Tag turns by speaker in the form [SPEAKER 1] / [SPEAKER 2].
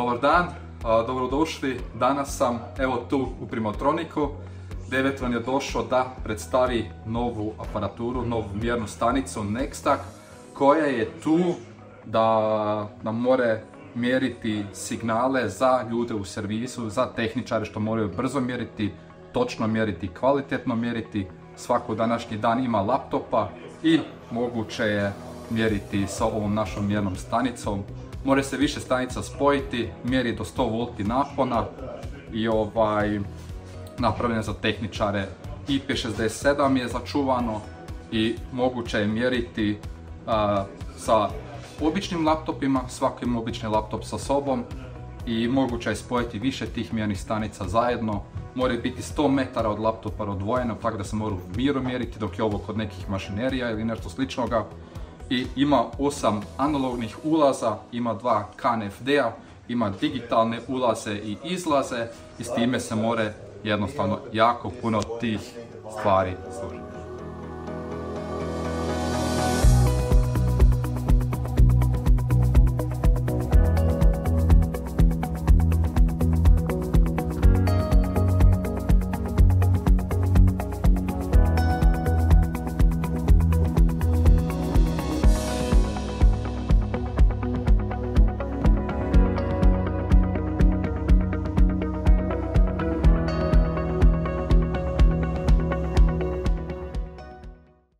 [SPEAKER 1] Dobar dan, dobrodošli. Danas sam evo tu u Primotroniku. Devetron je došao da predstavi novu aparaturu, novu mjernu stanicu Nextac, koja je tu da nam more mjeriti signale za ljude u servisu, za tehničare što moraju brzo mjeriti, točno mjeriti, kvalitetno mjeriti. Svako današnji dan ima laptopa i moguće je mjeriti sa ovom našom mjernom stanicom. More se više stanica spojiti, mjeri do 100 V napona i napravljeno za tehničare. IP67 je začuvano i moguće je mjeriti sa običnim laptopima, svaki ima obični laptop sa sobom i moguće je spojiti više tih mjernih stanica zajedno. Mora biti 100 metara od laptopa odvojeno, tako da se mora u miru mjeriti, dok je ovo kod nekih mašinerija ili nešto sličnoga. I ima 8 analognih ulaza, ima 2 KNFD-a, ima digitalne ulaze i izlaze i s time se more jednostavno jako puno tih stvari služiti.